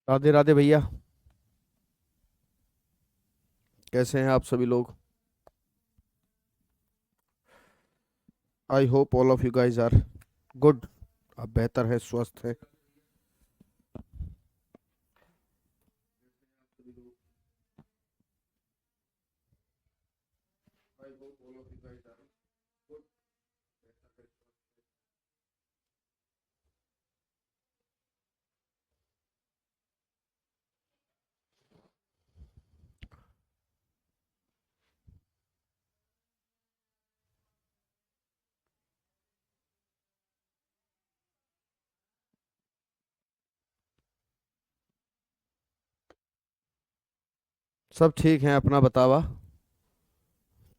राधे राधे भैया। कैसे हैं आप सभी लोग? I hope all of you guys are good. आप बेहतर है, स्वस्थ है। सब ठीक है, अपना बतावा।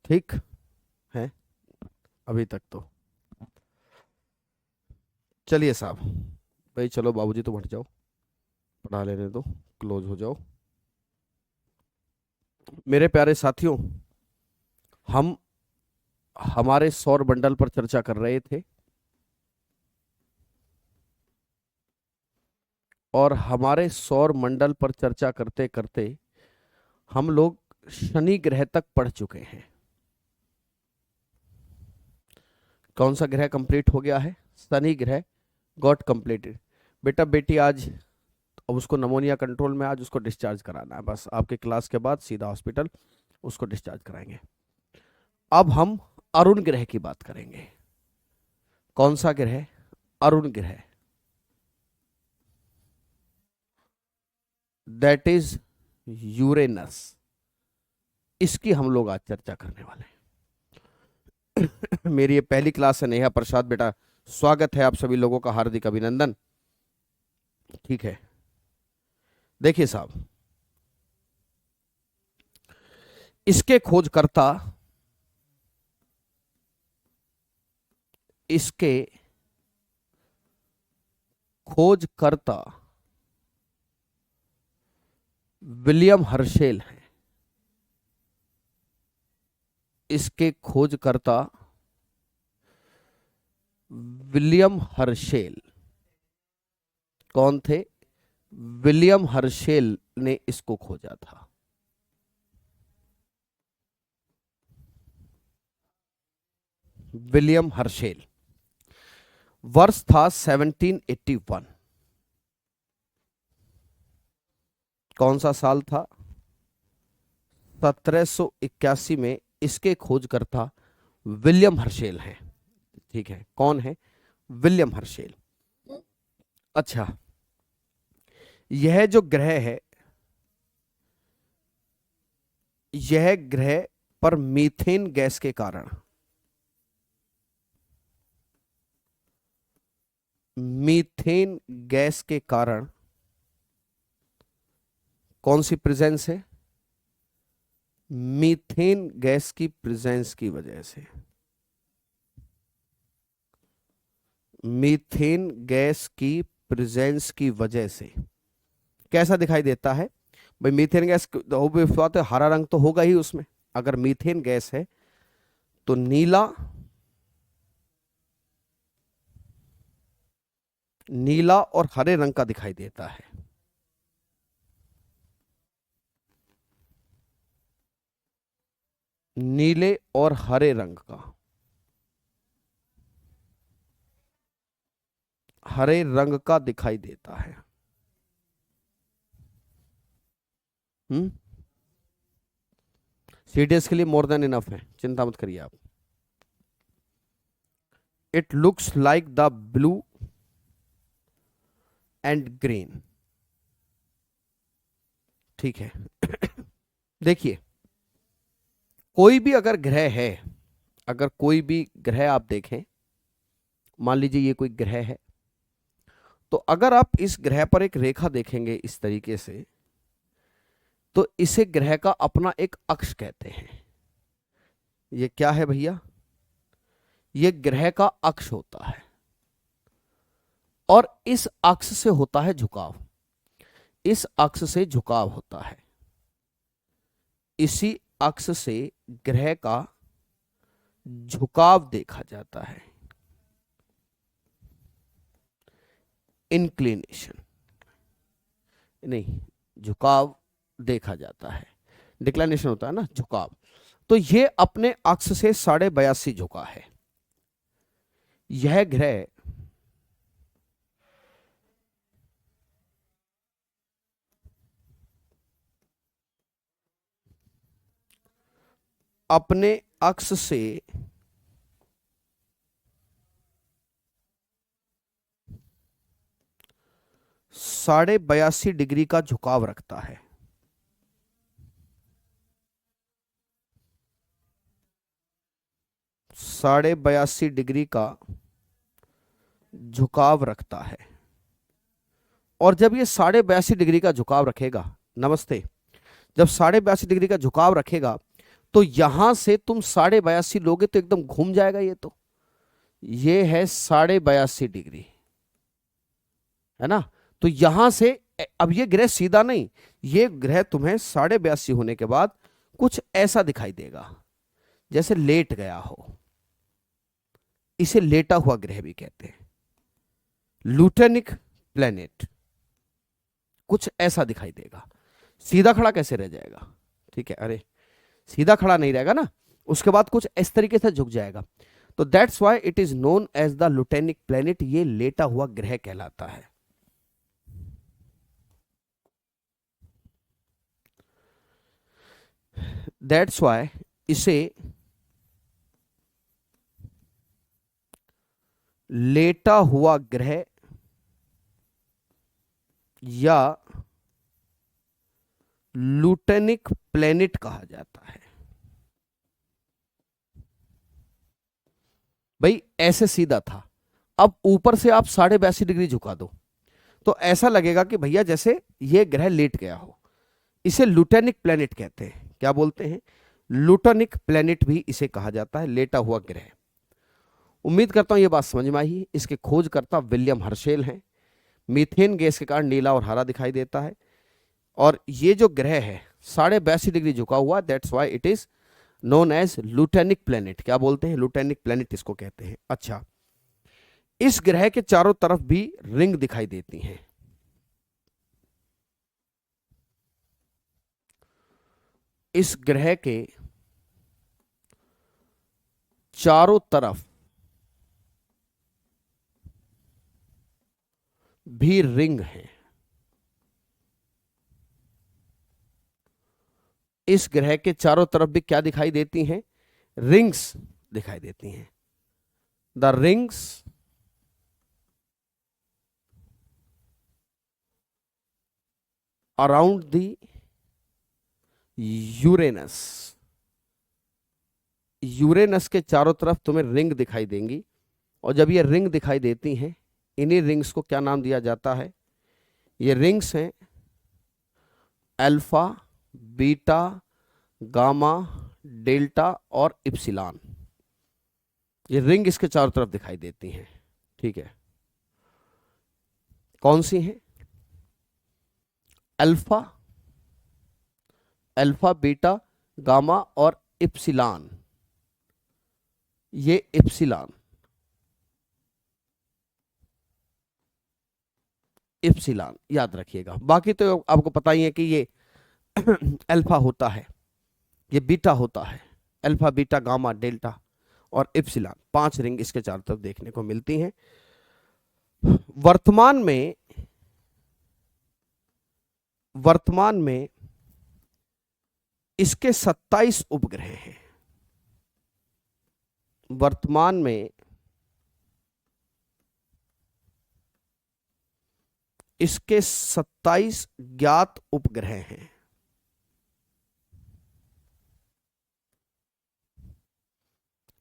ठीक है अभी तक तो। चलिए साहब, भाई चलो बाबूजी तो हट जाओ, पढ़ा लेने दो, क्लोज हो जाओ। मेरे प्यारे साथियों, हम हमारे सौर मंडल पर चर्चा कर रहे थे और हमारे सौर मंडल पर चर्चा करते करते हम लोग शनि ग्रह तक पढ़ चुके हैं। कौन सा ग्रह कंप्लीट हो गया है? शनि ग्रह गॉट कंप्लीटेड। बेटा बेटी आज, अब उसको नमोनिया कंट्रोल में आज उसको डिस्चार्ज कराना है, बस आपके क्लास के बाद सीधा हॉस्पिटल उसको डिस्चार्ज कराएंगे। अब हम अरुण ग्रह की बात करेंगे। कौन सा ग्रह? अरुण ग्रह। That is Uranus. इसकी हम लोग आज चर्चा करने वाले हैं। मेरी ये पहली क्लास है। नेहा प्रसाद बेटा, स्वागत है आप सभी लोगों का, हार्दिक अभिनंदन। ठीक है, देखिए साहब, इसके खोजकर्ता, इसके खोजकर्ता विलियम हर्शेल हैं। इसके खोजकर्ता विलियम हर्शेल कौन थे? विलियम हर्शेल ने इसको खोजा था। William Herschel. वर्ष था 1781। कौन सा साल था? 1781 में इसके खोजकर्ता विलियम हर्शेल हैं। ठीक है, कौन है? William Herschel. अच्छा, यह जो ग्रह है, यह ग्रह पर मीथेन गैस के कारण, मीथेन गैस के कारण कौन सी प्रेजेंस है? मीथेन गैस की प्रेजेंस की वजह से, मीथेन गैस की प्रेजेंस की वजह से कैसा दिखाई देता है भाई? मीथेन गैस obvious बात है, हरा रंग तो होगा ही उसमें। अगर मीथेन गैस है तो नीला, नीला और हरे रंग का दिखाई देता है। नीले और हरे रंग का, हरे रंग का दिखाई देता है। हम्म, सीडीएस के लिए मोर देन इनफ है, चिंता मत करिए आप। It looks like the blue and green. ठीक है। देखिए, कोई भी अगर ग्रह है, अगर कोई भी ग्रह आप देखें, मान लीजिए ये कोई ग्रह है, तो अगर आप इस ग्रह पर एक रेखा देखेंगे इस तरीके से, तो इसे ग्रह का अपना एक अक्ष कहते हैं। ये क्या है भैया? ये ग्रह का अक्ष होता है और इस अक्ष से होता है झुकाव। इस अक्ष से झुकाव होता है। इसी अक्ष से ग्रह का झुकाव देखा जाता है, इंक्लिनेशन। नहीं, झुकाव देखा जाता है, डिक्लाइनेशन होता है ना, झुकाव। तो ये अपने अक्ष से 82.5 झुका है। यह ग्रह अपने अक्ष से 82.5 डिग्री का झुकाव रखता है। 82.5 डिग्री का झुकाव रखता है। और जब ये 82.5 डिग्री का झुकाव रखेगा, नमस्ते, जब 82.5 डिग्री का झुकाव रखेगा तो यहां से तुम 82.5 लोगे तो एकदम घूम जाएगा। ये है 82.5 डिग्री, है ना। तो यहां से अब ये ग्रह सीधा नहीं, ये ग्रह तुम्हें 82.5 होने के बाद कुछ ऐसा दिखाई देगा जैसे लेट गया हो। इसे लेटा हुआ ग्रह भी कहते हैं, लूटेनिक प्लेनेट। कुछ ऐसा दिखाई देगा, सीधा खड़ा कैसे रह जाएगा, ठीक है, अरे सीधा खड़ा नहीं रहेगा ना, उसके बाद कुछ इस तरीके से झुक जाएगा। तो that's why it is known as the lutenic planet. ये लेटा हुआ ग्रह कहलाता है। दैट्स व्हाई इसे लेटा हुआ ग्रह या लुटेनिक प्लेनेट कहा जाता है। भाई ऐसे सीधा था, अब ऊपर से आप 82.5 डिग्री झुका दो तो ऐसा लगेगा कि भैया जैसे ये ग्रह लेट गया हो। इसे लुटेनिक प्लेनेट कहते हैं। क्या बोलते हैं? लुटेनिक प्लेनेट भी इसे कहा जाता है, लेटा हुआ ग्रह। उम्मीद करता हूं ये बात समझ में आई। इसके खोजकर्ता विलियम हर्शेल हैं। मीथेन गैस के कारण नीला और हरा दिखाई देता है। और ये जो ग्रह है 82.5 डिग्री झुका हुआ, that's why it is known as lutenic planet. क्या बोलते हैं? लुटेनिक प्लेनेट इसको कहते हैं। अच्छा, इस ग्रह के चारों तरफ भी रिंग दिखाई देती हैं। इस ग्रह के चारों तरफ भी रिंग है। इस ग्रह के चारों तरफ भी क्या दिखाई देती हैं? रिंग्स दिखाई देती हैं। The rings around the Uranus. Uranus के चारों तरफ तुम्हें रिंग दिखाई देंगी। और जब ये रिंग दिखाई देती हैं, इन्हीं रिंग्स को क्या नाम दिया जाता है? ये रिंग्स हैं अल्फा, बीटा, गामा, डेल्टा और इप्सिलॉन। ये रिंग इसके चारों तरफ दिखाई देती हैं, ठीक है। कौन सी हैं? अल्फा, अल्फा, बीटा, गामा और इप्सिलॉन। ये इप्सिलॉन, इप्सिलॉन याद रखिएगा। बाकी तो आपको पता ही है कि ये अल्फा होता है, ये बीटा होता है, अल्फा, बीटा, गामा, डेल्टा और इप्सिलॉन। 5 रिंग इसके चारों तरफ देखने को मिलती हैं। वर्तमान में इसके 27 उपग्रह हैं। वर्तमान में इसके 27 ज्ञात उपग्रह हैं।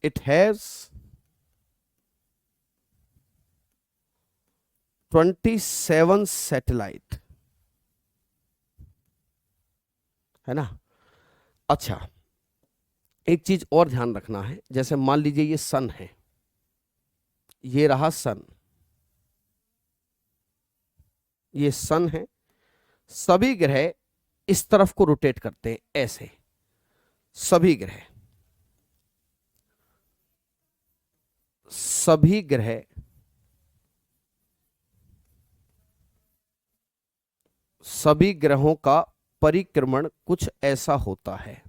इट हैज 27 सैटेलाइट, है ना। अच्छा, एक चीज और ध्यान रखना है। जैसे मान लीजिए ये सन है, ये रहा सन, ये सन है। सभी ग्रह इस तरफ को रोटेट करते हैं, ऐसे सभी ग्रह, सभी ग्रह सभी ग्रहों का परिक्रमण कुछ ऐसा होता है,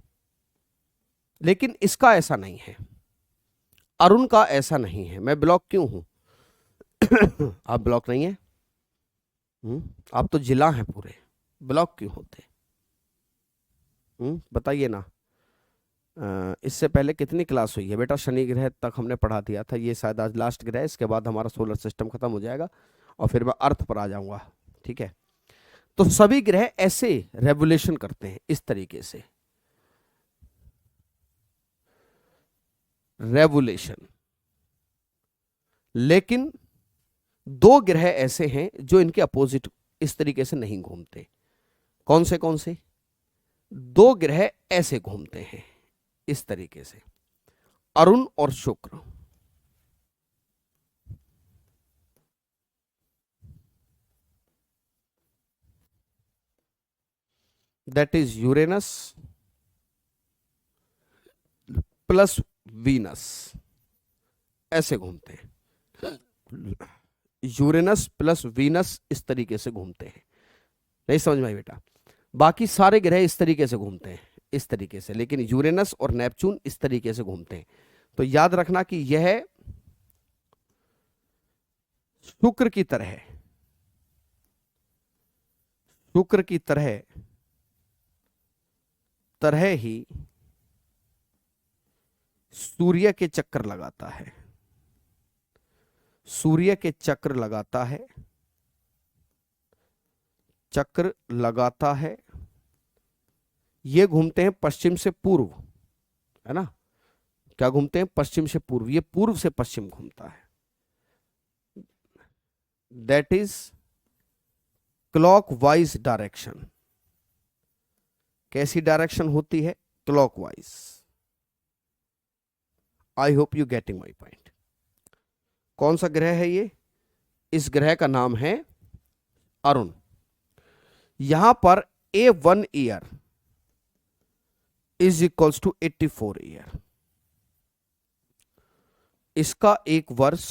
लेकिन इसका ऐसा नहीं है, अरुण का ऐसा नहीं है। मैं ब्लॉक क्यों हूं? आप ब्लॉक नहीं है? आप तो जिला हैं पूरे, ब्लॉक क्यों होते? बताइए ना। इससे पहले कितनी क्लास हुई है बेटा? शनि ग्रह तक हमने पढ़ा दिया था, ये शायद आज लास्ट ग्रह है, इसके बाद हमारा सोलर सिस्टम खत्म हो जाएगा और फिर मैं अर्थ पर आ जाऊंगा। ठीक है, तो सभी ग्रह ऐसे रेवोल्यूशन करते हैं, इस तरीके से रेवोल्यूशन। लेकिन दो ग्रह ऐसे हैं जो इनके अपोजिट इस तरीके से नहीं घूमते। कौन से कौन से? दो ग्रह ऐसे घूमते हैं इस तरीके से, अरुण और शुक्र। That is Uranus plus Venus, ऐसे घूमते हैं। यूरेनस प्लस वीनस इस तरीके से घूमते हैं। नहीं समझ में आई बेटा? बाकी सारे ग्रह इस तरीके से घूमते हैं, इस तरीके से, लेकिन यूरेनस और नेपच्यून इस तरीके से घूमते हैं। तो याद रखना कि यह शुक्र की तरह है, शुक्र की तरह तरह ही सूर्य के चक्कर लगाता है, सूर्य के चक्र लगाता है, चक्र लगाता है। ये घूमते हैं पश्चिम से पूर्व, है ना? क्या घूमते हैं? पश्चिम से पूर्व। ये पूर्व से पश्चिम घूमता है। That is clockwise direction. कैसी डायरेक्शन होती है? Clockwise. I hope you getting my point. कौन सा ग्रह है ये? इस ग्रह का नाम है अरुण। यहां पर A1 year is equals to 84 year. इसका एक वर्ष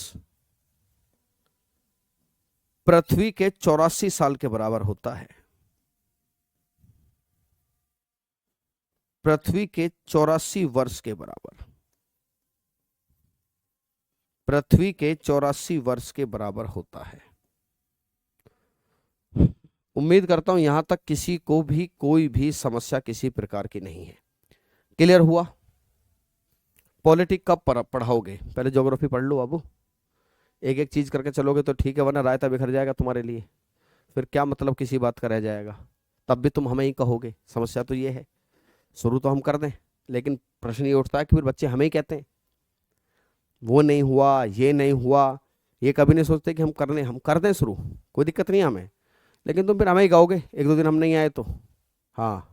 पृथ्वी के 84 साल के बराबर होता है। पृथ्वी के 84 वर्ष के बराबर, पृथ्वी के 84 वर्ष के बराबर होता है। उम्मीद करता हूं यहां तक किसी को भी कोई भी समस्या किसी प्रकार की नहीं है। क्लियर हुआ? पॉलिटिक कब पढ़ाओगे? पहले ज्योग्राफी पढ़ लो बाबू। एक एक चीज करके चलोगे तो ठीक है, वरना रायता बिखर जाएगा तुम्हारे लिए। फिर क्या मतलब किसी बात का रह जाएगा? तब भी तुम हमें ही कहोगे। समस्या तो ये है, शुरू तो हम कर दें, लेकिन प्रश्न ये उठता है कि फिर बच्चे हमें ही कहते हैं वो नहीं हुआ, ये नहीं हुआ। ये कभी नहीं सोचते कि हम कर दें शुरू, कोई दिक्कत नहीं है हमें, लेकिन तुम फिर हमें ही गाओगे एक दो दिन हम नहीं आए तो। हाँ,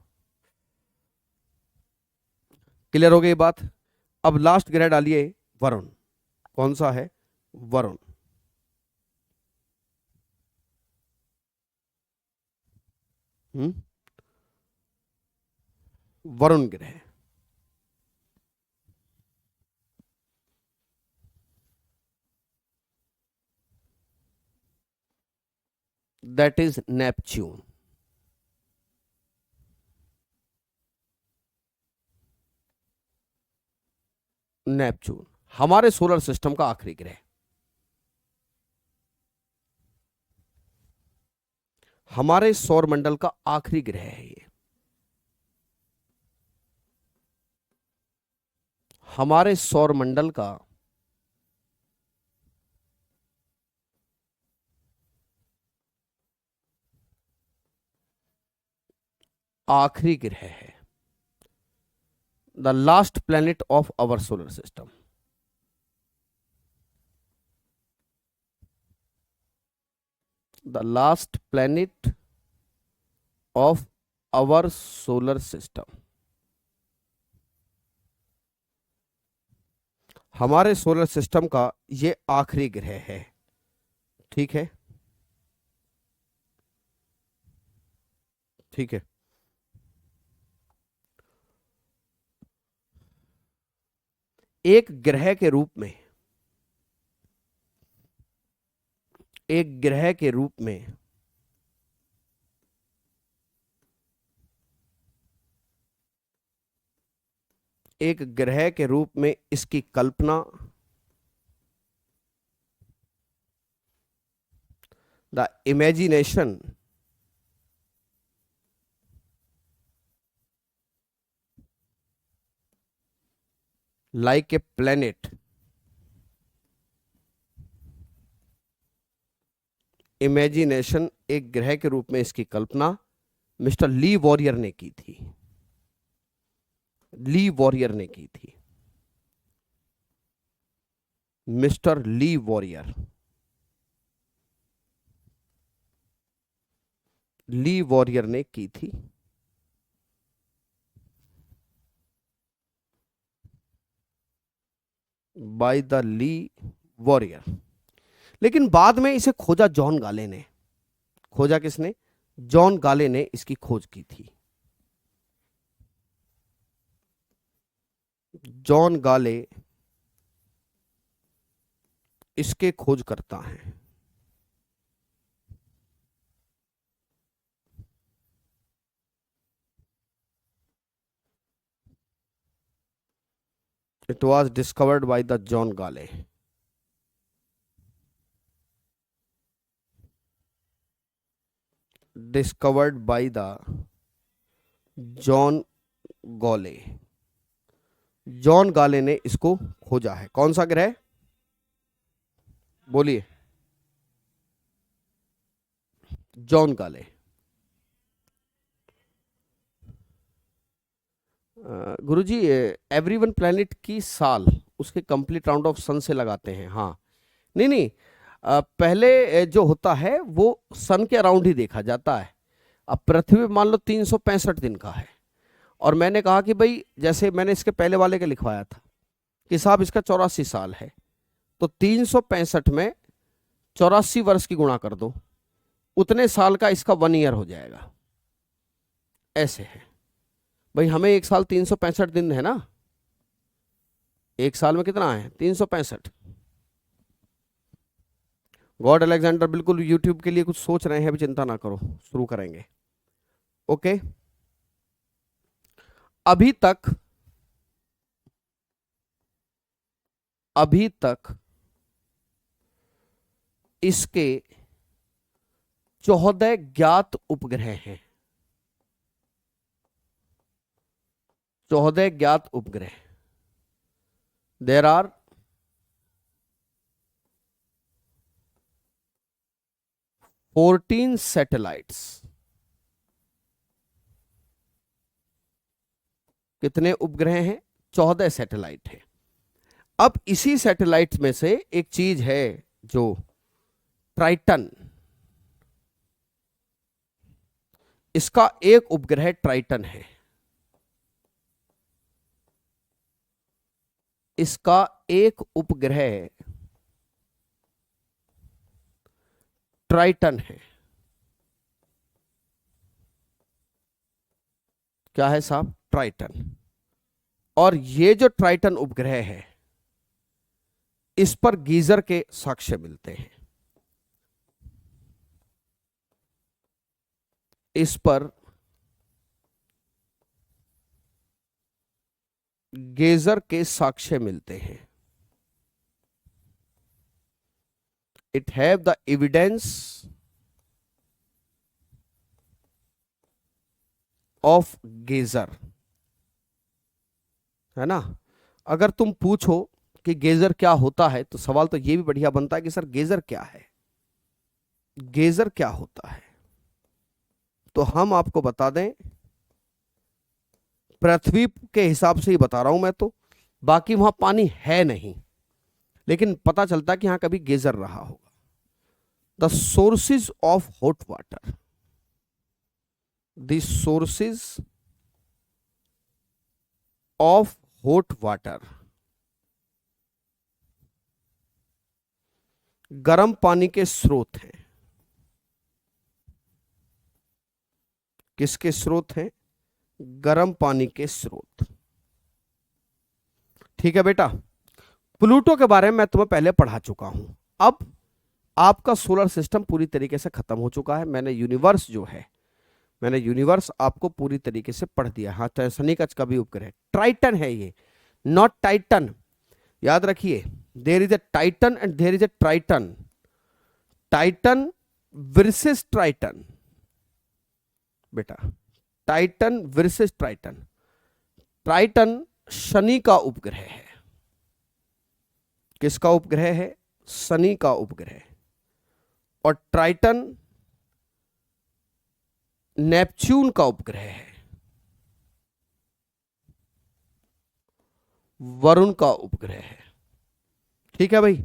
क्लियर हो गई बात? अब लास्ट ग्रह डालिए वरुण। कौन सा है? वरुण। वरुण ग्रह। That is Neptune. नेपच्यून हमारे सोलर सिस्टम का आखिरी ग्रह, हमारे सौर मंडल का आखिरी ग्रह है ये। हमारे सौर मंडल का आखिरी ग्रह है, the last planet of our solar system. The last planet of our solar system. हमारे सोलर सिस्टम का ये आखिरी ग्रह है। ठीक है, ठीक है। एक ग्रह के रूप में, एक ग्रह के रूप में एक ग्रह के रूप में इसकी कल्पना, the imagination like a planet, imagination एक ग्रह के रूप में इसकी कल्पना मिस्टर ली वॉरियर ने की थी, ली वॉरियर ने की थी, mister Le Verrier, Le Verrier ने की थी। By the Le Verrier. लेकिन बाद में इसे खोजा जॉन गाले ने। खोजा किसने? जॉन गाले ने इसकी खोज की थी। जॉन गाले इसके खोज करता है। It was discovered by the John Gale. Discovered by the John Gale. John गाले ने इसको खोजा है। कौन सा ग्रह? बोलिए। जॉन गाले। गुरुजी, एवरीवन प्लैनेट की साल उसके कंप्लीट राउंड ऑफ सन से लगाते हैं। हाँ, नहीं नहीं, पहले जो होता है वो सन के अराउंड ही देखा जाता है। अब पृथ्वी मान लो 365 दिन का है, और मैंने कहा कि भाई, जैसे मैंने इसके पहले वाले का लिखवाया था कि साहब इसका 84 साल है, तो 365 में 84 वर्ष की गुणा कर दो, उतने साल का इसका 1 ईयर हो जाएगा। ऐसे है भाई, हमें एक साल 365 दिन है ना, एक साल में कितना है? 365। गॉड अलेक्जेंडर बिल्कुल यूट्यूब के लिए कुछ सोच रहे हैं, अभी चिंता ना करो, शुरू करेंगे। ओके, अभी तक इसके 14 ज्ञात उपग्रह हैं। 14 ज्ञात उपग्रह। There are 14 satellites. कितने उपग्रह हैं? 14 सैटेलाइट है। अब इसी सैटेलाइट में से एक चीज है जो ट्राइटन, इसका एक उपग्रह ट्राइटन है। इसका एक उपग्रह ट्राइटन है। क्या है साहब? ट्राइटन। और ये जो ट्राइटन उपग्रह है, इस पर गीजर के साक्ष्य मिलते हैं। इस पर गेजर के साक्ष्य मिलते हैं। It have the evidence of geyser, है ना। अगर तुम पूछो कि गेजर क्या होता है, तो सवाल तो ये भी बढ़िया बनता है कि सर गेजर क्या है, गेजर क्या होता है। तो हम आपको बता दें, पृथ्वी के हिसाब से ही बता रहा हूं मैं तो, बाकी वहां पानी है नहीं, लेकिन पता चलता है कि यहां कभी गेजर रहा होगा। The sources of hot water, the sources of hot water, गर्म पानी के स्रोत हैं। किसके स्रोत हैं? गर्म पानी के स्रोत। ठीक है बेटा, प्लूटो के बारे में मैं तुम्हें पहले पढ़ा चुका हूं। अब आपका सोलर सिस्टम पूरी तरीके से खत्म हो चुका है। मैंने यूनिवर्स आपको पूरी तरीके से पढ़ दिया। हाँ, शनि कक्ष का भी उपग्रह ट्राइटन है ये। Not Titan. याद रखिए, there is a Titan and there is a Triton. Titan versus Triton बेटा, टाइटन वर्सेस ट्राइटन। ट्राइटन शनि का उपग्रह है। किसका उपग्रह है? शनि का उपग्रह। और ट्राइटन नेपच्यून का उपग्रह है, वरुण का उपग्रह है। ठीक है भाई,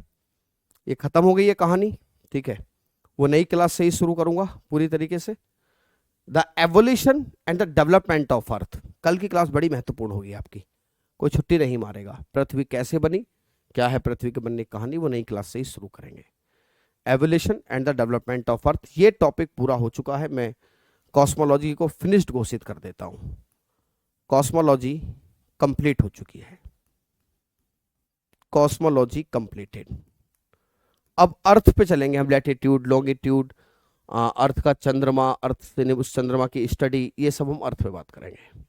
ये खत्म हो गई है कहानी। ठीक है, वो नई क्लास से ही शुरू करूंगा पूरी तरीके से। The evolution and the development of earth. कल की क्लास बड़ी महत्वपूर्ण होगी आपकी, कोई छुट्टी नहीं मारेगा। पृथ्वी कैसे बनी, क्या है पृथ्वी के बनने की कहानी, वो नई क्लास से ही शुरू करेंगे। Evolution and the development of earth, ये टॉपिक पूरा हो चुका है। मैं कॉस्मोलॉजी को फिनिश्ड घोषित कर देता हूं। कॉस्मोलॉजी कंप्लीट हो चुकी है। Cosmology completed. अब अर्थ पे चलेंगे हम। लैटिट्यूड, लॉन्गिट्यूड, अर्थ का चंद्रमा, अर्थ से उस चंद्रमा की स्टडी, ये सब हम अर्थ पे बात करेंगे।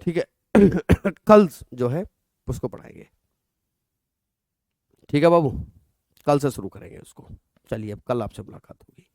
ठीक है कल जो है उसको पढ़ाएंगे। ठीक है बाबू, कल से शुरू करेंगे उसको। चलिए, अब कल आपसे मुलाकात होगी।